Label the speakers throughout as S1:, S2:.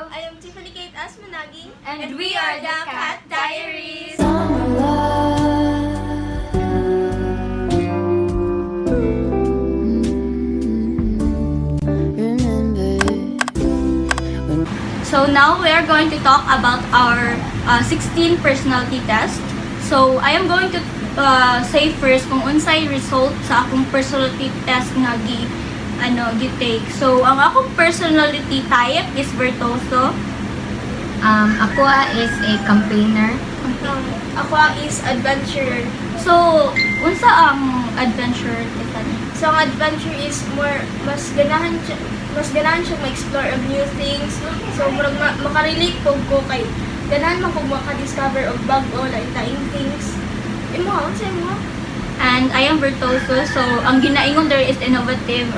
S1: I am Tiffany Kate Asmanaging.
S2: And we are the Cat Diaries.
S1: So now we are going to talk about our 16 personality test. So I am going to say first kung unsay result sa akong personality test nga gi-take. So ang akong personality type is Virtuoso.
S2: Ako is a campaigner.
S1: Ako is adventurer. So unsa ang adventurer, Tiffany? So ang adventure is mas ganahan siya ma-explore of new things. So murag makarelate po ko kay ganahan man kog maka-discover of bago lain-lain things. Imo, unsay mo? And I am Virtuoso. So ang ginaingon there is innovative,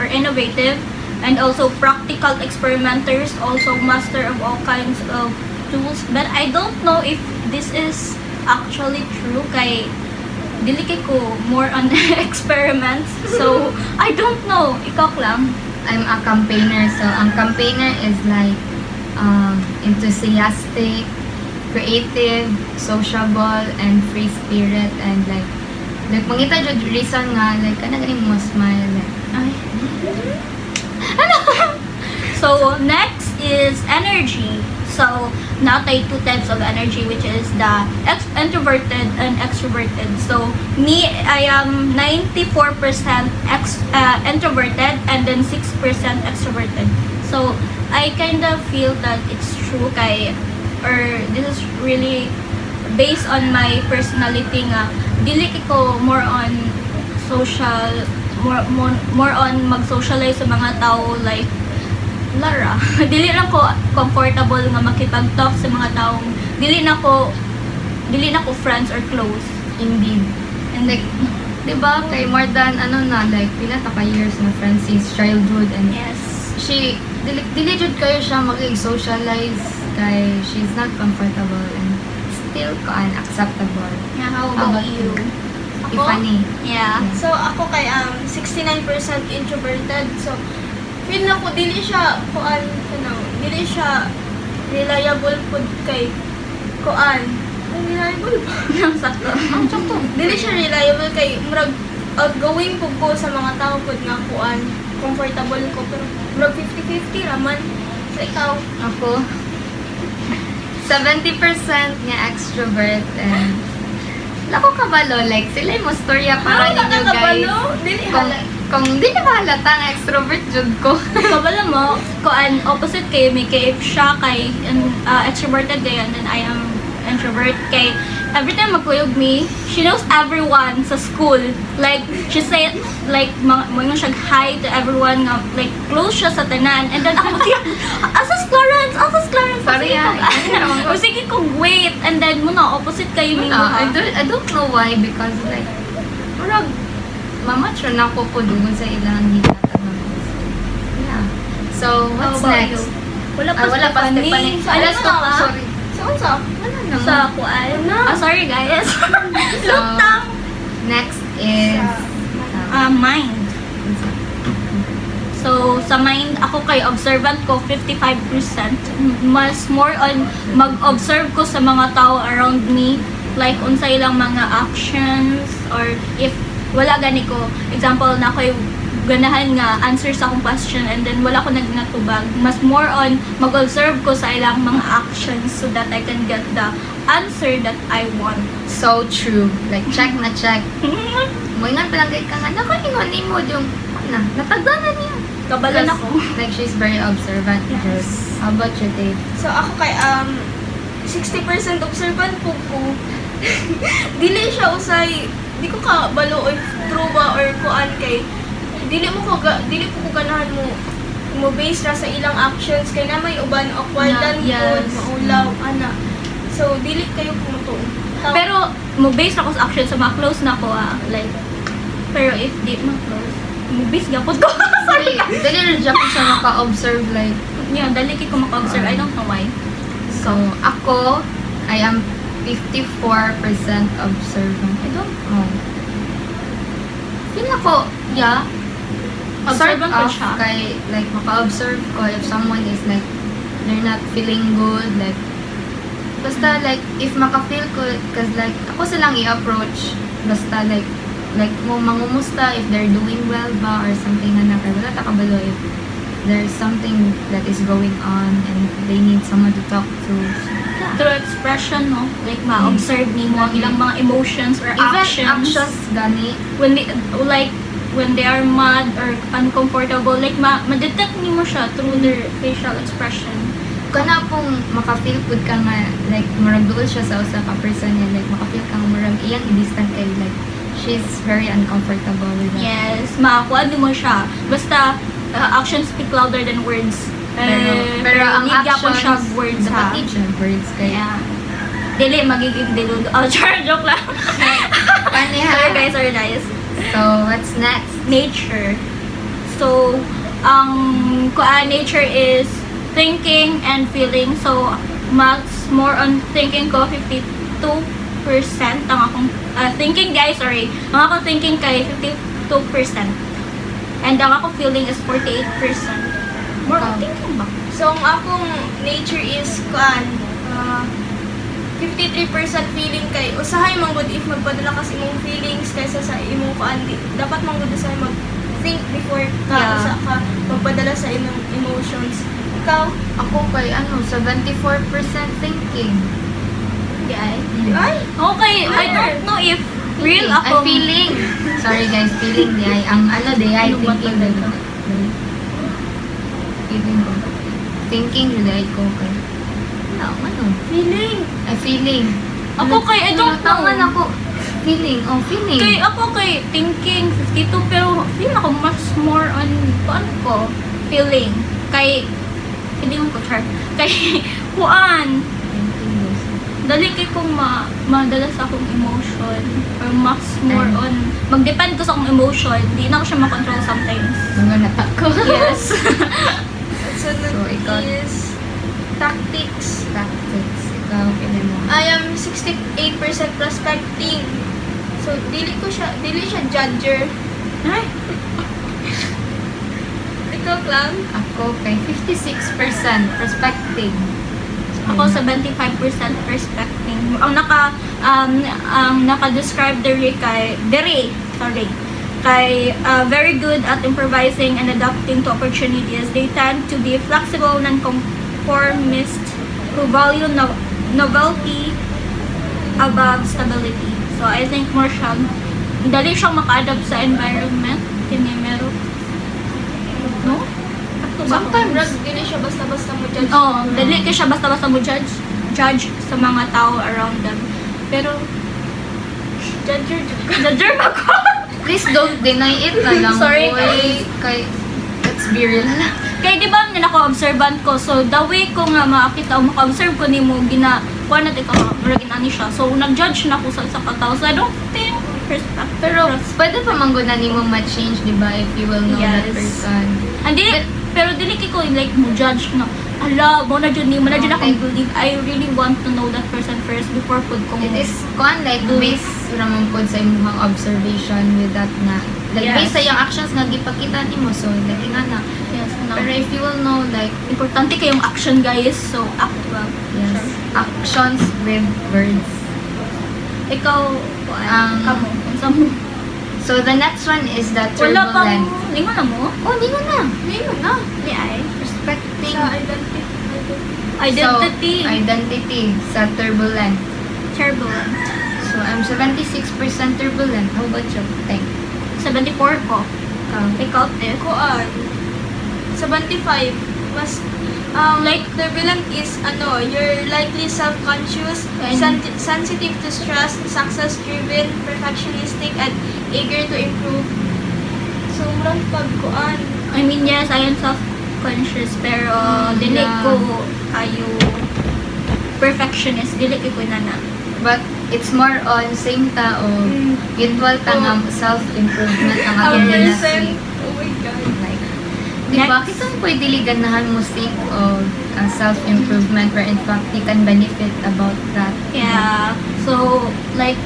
S1: and also practical experimenters, also master of all kinds of tools. But I don't know if this is actually true kay dili kay ko more on experiments. So I don't know. Ikaw lang.
S2: I'm a campaigner. So ang campaigner is like enthusiastic, creative, sociable, and free spirit, and like mangita jud reason nga like kana gani mo smile like
S1: Ay. So next is energy. So now tayo two types of energy, which is the introverted and extroverted. So me, I am 94% introverted and then 6% extroverted. So I kind of feel that it's true or this is really based on my personality nga dili ko more on social, more on mag-socialize sa mga tao like Lara. Dili na ko comfortable nga makipag-talk sa mga taong dili na ko friends or close.
S2: indeed. And like, di ba, kay more than like pila ta ka years na friends since childhood, and
S1: Yes.
S2: she dili jud kayo siya mag-socialize kay she's not comfortable and still acceptable.
S1: Yeah, how
S2: How
S1: about
S2: about
S1: you?
S2: Tiffany.
S1: Yeah.
S3: So ako kay 69% introverted. So feel na ko dili siya dili siya reliable pud kay reliable ba?
S1: Sakto.
S3: Dili siya reliable kay murag outgoing pud ko sa mga tao pud nga comfortable ko pero murag 50-50 raman. So ikaw,
S2: Ako, 70% nga extrovert, and lako kabalo, like sila mo storya para ninyo guys.
S3: nakakabalo? Dili
S2: Kung di na mahalata ang extrovert jud ko.
S1: Kabala mo, opposite kay me, kay if siya kay extroverted kay and then I am introvert kay every time magkuyog me, she knows everyone sa school. Like, she say, like, mga siya hi to everyone nga, like, close siya sa tanan. And then ako siya, Asas Clarence!
S2: Sorry,
S1: O sige kong wait. And then, muna, opposite kayo ni
S2: I don't know why, because like, murag, mamature na ko po doon sa ilang higatan. Yeah. So, what's next?
S1: Wala pa
S2: Wala pa
S1: Stephanie.
S2: Stephanie.
S1: So,
S2: Let's
S1: ano
S2: talk,
S1: ka?
S2: sorry.
S3: so unsa?
S2: Wala naman.
S1: Sa kuan. Sorry guys.
S2: So,
S1: Lutang.
S2: next is
S1: Mind. So, sa mind, ako kay observant ko, 55%. Mas more on mag-observe ko sa mga tao around me. Like, unsay lang mga actions, or if wala gani ko, example, na ako'y ganahan nga answer sa akong question and then wala ko nagnatubag. Mas more on mag-observe ko sa ilang mga actions so that I can get the answer that I want.
S2: so true. Like, check na check. Moingan pa lang kay ka nga, nakaingon ni mo yung, natagdanan niya.
S1: Kabalan ako.
S2: Like, she's very observant.
S1: Yes.
S2: How about you, Dave?
S3: So ako kay 60% observant po ko. Dili siya usay, di ko ka balo if true ba or kuan kay dili ko ganahan mo base ra sa ilang actions kay na may uban awkwardan
S1: Yes.
S3: maulaw ana. So dili kayo kumuto.
S1: Pero, mo-base ako sa action sa mga close na ko, like, pero if di mo close, mo-base gapot ko. Sorry.
S2: Dali rin siya kung siya maka-observe, like,
S1: Yeah, dali ko maka-observe. I don't know why.
S2: so, ako, I am 54% observant. I don't know. Feel ako, yeah,
S1: Observant ko
S2: sort of
S1: siya.
S2: kay, like, maka-observe ko if someone is like they're not feeling good, like, basta like, if maka-feel ko, cause like, ako silang i-approach, basta like mo mangumusta if they're doing well ba, or something na nakay, wala ta kabalo if there's something that is going on and they need someone to talk to. Yeah.
S1: Through expression, no? Like, ma-observe ni mo ang ilang mga emotions or
S2: Even
S1: actions.
S2: gani,
S1: When they, like, when they are mad or uncomfortable, like, ma-detect ni mo siya through their facial expression.
S2: kana pong maka-feel good ka nga, like, murag duol siya sa usa ka person niya, like, maka-feel ka nga murag iyang i-distant kay, like, she's very uncomfortable with that.
S1: Yes, makakuha din mo siya. Basta, actions speak louder than words.
S2: Pero ang
S1: need gyapon
S2: actions,
S1: siya words,
S2: dapat
S1: ha?
S2: need siya words, kaya,
S1: Yeah. Dili, magiging dilud. Oh, joke lang.
S2: Funny, ha?
S1: Sorry guys.
S2: So, what's next?
S1: Nature. So, nature is thinking and feeling. So, mas more on thinking ko, 52% ang akong thinking, guys, sorry. Ang akong thinking kay 52%. And ang akong feeling is 48%. More on
S2: Ikaw?
S1: thinking ba?
S3: So, ang akong nature is, 53% feeling kay, usahay man gud if magpadala ka sa imong feelings kaysa sa imong kuan, dapat man gud usahay mag-think before ka,
S1: Yeah.
S3: usa ka magpadala sa imong emotions. Ikaw?
S2: Ako kay, 74% thinking.
S1: Hindi ay.
S3: Ay!
S1: Okay, I don't know if real
S2: Ay,
S1: ako.
S2: feeling. Sorry guys, feeling di ay. Ang di ay,
S1: Ano ba
S2: thinking
S1: talaga?
S2: Feeling ko. Thinking di ay ko kay. Ano?
S1: Feeling.
S2: Ay, feeling.
S1: Ako kay, I don't know.
S2: Tangan ako. Feeling. Oh, feeling.
S1: Kay ako kay thinking 52 pero feel ako mas more on ko feeling kay feeling ko char kay kuan dali kay kung madala sa akong emotion or mas more on magdepend ko sa akong emotion di na ko siya makontrol sometimes.
S2: Mga natak ko.
S1: Yes.
S3: Sunod
S2: So, ikaw?
S3: is tactics.
S2: Tactics. Ikaw, pili mo.
S3: I am 68% prospecting. So, dili siya judger.
S1: Ay,
S3: Ikaw lang?
S2: Ako kay 56% prospecting.
S1: ako 75% perspecting. Ang naka-describe dere kay very good at improvising and adapting to opportunities. They tend to be flexible, non-conformist, who value novelty above stability. So I think more siyang dali siyang maka-adapt sa environment. Kini meron. No?
S3: Sometimes, dili siya basta-basta mo judge.
S1: Oo, dali ka siya basta-basta mo judge sa mga tao around them. Pero, judger ba ko?
S2: Please don't deny it na lang.
S1: Sorry.
S2: Boy. Kay, let's be real na.
S1: Kaya di ba nila ko observant ko, so the way ko nga makakita o maka-observe ko ni mo, kuha natin ka, maragin ani siya. So, nag-judge na ko sa isa ka tao. So, I don't think perspective.
S2: Pero, pwede pa manggunan mo ma-change, di ba? If you will know that
S1: Yes.
S2: person.
S1: Pero dili ko like mo judge na, ala, mo na dyan ni, mo na dyan akong believe. I really want to know that person first before pud ko.
S2: It is, kuan like, based ramon po sa imong observation with that na, like,
S1: Yes.
S2: based sa yung actions nga gipakita nimo so, like, nga na.
S1: Yes, no.
S2: Pero if you will know, like,
S1: Importante kayong action, guys. So, act well.
S2: yes, actions with words.
S1: Ikaw, kamo. Unsa mo?
S2: So, the next one is the
S1: Wala pang,
S2: turbulent.
S1: lingon na mo?
S2: Oh, hindi ko na.
S3: Ngayon na.
S1: Di ay.
S2: Respecting.
S3: Sa identity.
S1: Identity.
S2: So, identity sa turbulent.
S1: Turbulent.
S2: So, I'm 76% turbulent. How about you? Thank
S1: 74 ko. Ikaw, te.
S3: Kuan. 75. Mas, like, turbulent is, you're likely self-conscious,
S1: And-
S3: sensitive to stress, success-driven, perfectionistic, and eager to improve. So, murang pagkuan.
S1: I mean, yes, I am self-conscious, pero dili
S2: Yeah.
S1: ko kayo perfectionist. Dili ko na.
S2: But, it's more on same tao. Usual tangang self-improvement ang
S3: How
S2: atong
S3: percent?
S2: ginasig.
S3: Oh my God.
S2: Like, di ba?
S1: Next.
S2: Kita pwede ganahan mo seek of self-improvement where in fact you can benefit about that.
S1: Yeah. So, like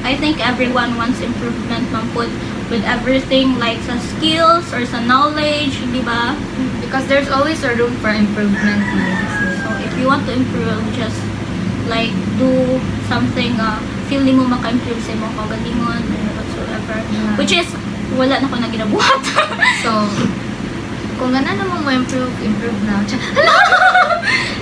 S1: I think everyone wants improvement man put with everything, like sa skills or sa knowledge, di ba?
S2: Because there's always a room for improvement.
S1: So, if you want to improve, just like do something feeling mo maka-improve sa imong kagalingon or whatsoever.
S2: Yeah.
S1: Which is, wala na ko na ginabuhat.
S2: So, kung gana naman mo improve na.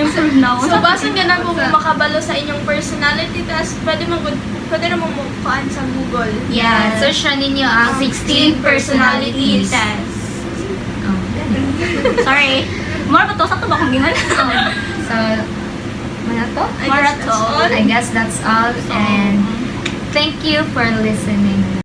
S1: Improve now.
S3: So, basin ka na kung
S2: What's up?
S3: makabalo sa inyong personality, tas pwede naman mo kuhaan sa Google.
S2: Yeah, search na ninyo ang 16 personalities.
S1: test.
S2: Oh,
S1: Sorry. Mara ba to? Sakto ba kung gingan?
S2: so, mga to?
S3: I guess that's all.
S2: I guess that's all. And thank you for listening.